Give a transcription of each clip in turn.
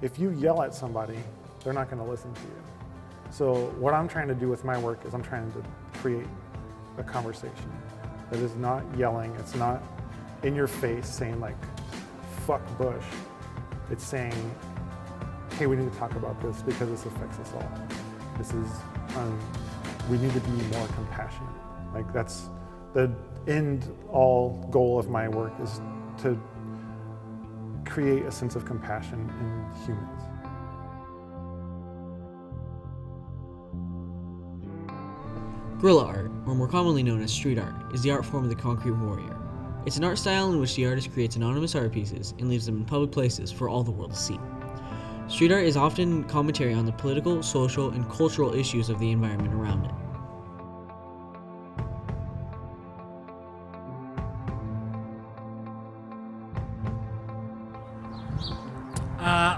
if you yell at somebody, they're not going to listen to you. So what I'm trying to do with my work is I'm trying to create a conversation that is not yelling. It's not in your face saying like, fuck Bush. It's saying, hey, we need to talk about this because this affects us all. This is, we need to be more compassionate. Like that's the end all goal of my work, is to create a sense of compassion in humans. Guerrilla art, or more commonly known as street art, is the art form of the concrete warrior. It's an art style in which the artist creates anonymous art pieces and leaves them in public places for all the world to see. Street art is often commentary on the political, social, and cultural issues of the environment around it.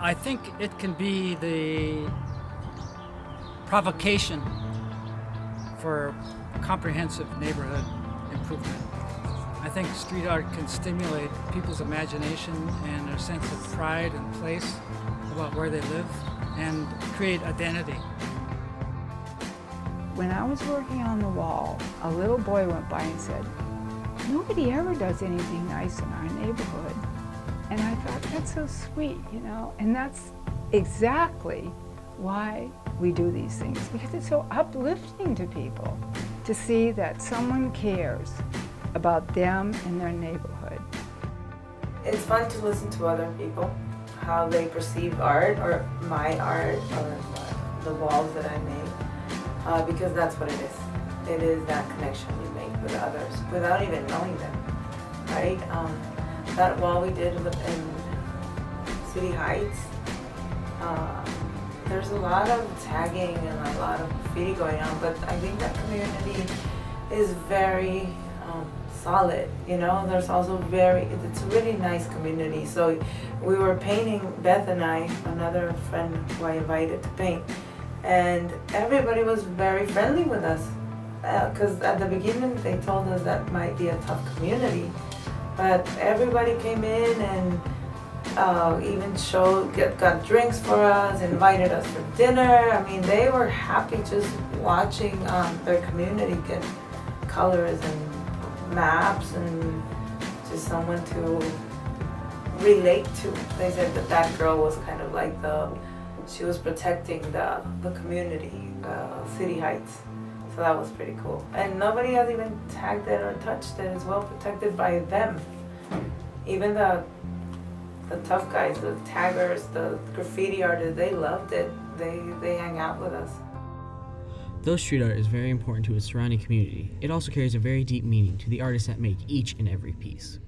I think it can be the provocation for comprehensive neighborhood improvement. I think street art can stimulate people's imagination and their sense of pride and place about where they live and create identity. When I was working on the wall, a little boy went by and said, "Nobody ever does anything nice in our neighborhood." And I thought, that's so sweet, you know? And that's exactly why we do these things, because it's so uplifting to people to see that someone cares about them and their neighborhood. It's fun to listen to other people, how they perceive art, or my art, or the walls that I make, because that's what it is. It is that connection you make with others without even knowing them, right? That wall we did in City Heights, there's a lot of tagging and a lot of graffiti going on, but I think that community is very solid, you know? There's also it's a really nice community. So we were painting, Beth and I, another friend who I invited to paint, and everybody was very friendly with us. Because at the beginning they told us that might be a tough community, but everybody came in and even got drinks for us, invited us for dinner. I mean, they were happy just watching their community get colors and maps and just someone to relate to. They said that that girl was kind of like she was protecting the community, City Heights. So that was pretty cool. And nobody has even tagged it or touched it. It's well protected by them. Even the tough guys, the taggers, the graffiti artists, they loved it. They hang out with us. Though street art is very important to its surrounding community, it also carries a very deep meaning to the artists that make each and every piece.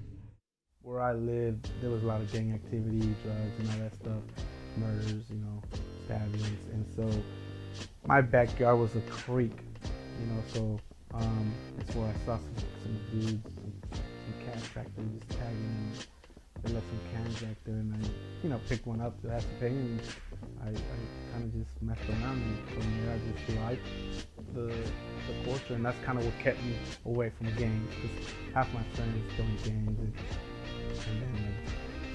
Where I lived, there was a lot of gang activity, drugs and all that stuff, murders, you know, stabbings. And so my backyard was a creek, you know, so that's where I saw some dudes, some cans back there just tagging. They left some cans back there, and I, you know, picked one up to ask to pay, and I kind of just messed around, and from there I just liked the culture, and that's kind of what kept me away from gangs, because half my friends joined gangs, and then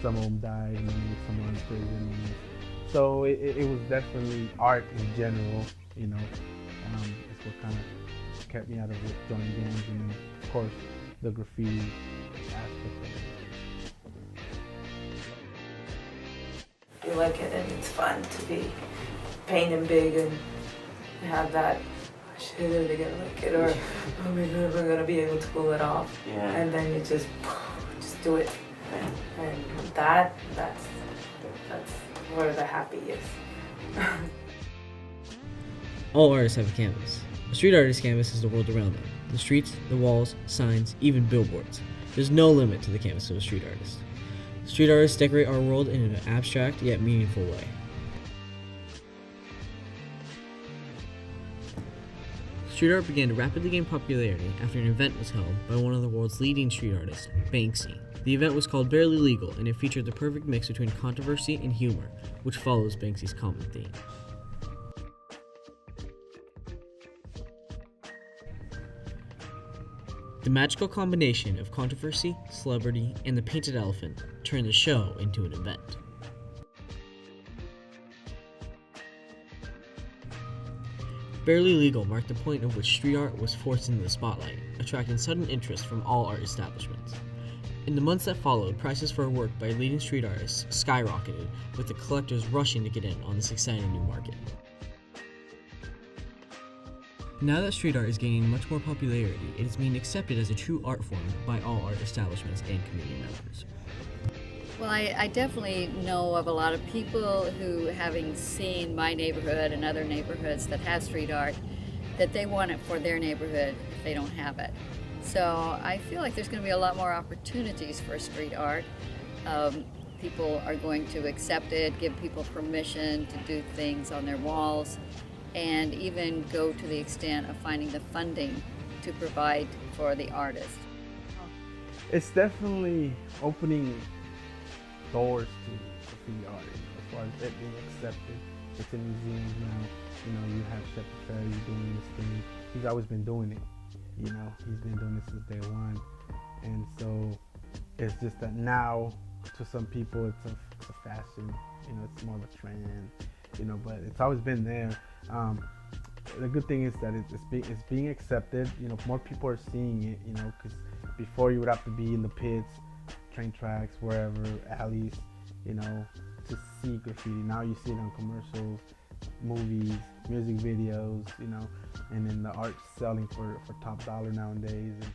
some of them died, and then someone in prison. So it was definitely art in general, you know. It's what kind of kept me out of joining gangs, and of course the graffiti aspect of it. You like it, and it's fun to be painting big and have that, shit, are they gonna like it, or oh my god, we're gonna be able to pull it off. Yeah. And then you just do it. And that's where the happy is. All artists have a canvas. A street artist's canvas is the world around them. The streets, the walls, signs, even billboards. There's no limit to the canvas of a street artist. Street artists decorate our world in an abstract yet meaningful way. Street art began to rapidly gain popularity after an event was held by one of the world's leading street artists, Banksy. The event was called Barely Legal, and it featured the perfect mix between controversy and humor, which follows Banksy's common theme. The magical combination of controversy, celebrity, and the painted elephant turned the show into an event. Barely Legal marked the point at which street art was forced into the spotlight, attracting sudden interest from all art establishments. In the months that followed, prices for work by leading street artists skyrocketed, with the collectors rushing to get in on this exciting new market. Now that street art is gaining much more popularity, it is being accepted as a true art form by all art establishments and community members. Well, I definitely know of a lot of people who, having seen my neighborhood and other neighborhoods that have street art, that they want it for their neighborhood if they don't have it. So I feel like there's going to be a lot more opportunities for street art. People are going to accept it, give people permission to do things on their walls, and even go to the extent of finding the funding to provide for the artist. It's definitely opening doors to graffiti art as far as it being accepted. It's in museums now. You know, you have Shep Ferry doing this thing. He's always been doing it. You know, he's been doing this since day one. And so it's just that now to some people it's a fashion, you know, it's more of a trend, you know, but it's always been there. The good thing is that it's being accepted. You know, more people are seeing it, you know, because before you would have to be in the pits, train tracks, wherever, alleys, you know, to see graffiti. Now you see it on commercials, movies, music videos, you know, and then the art's selling for top dollar nowadays. And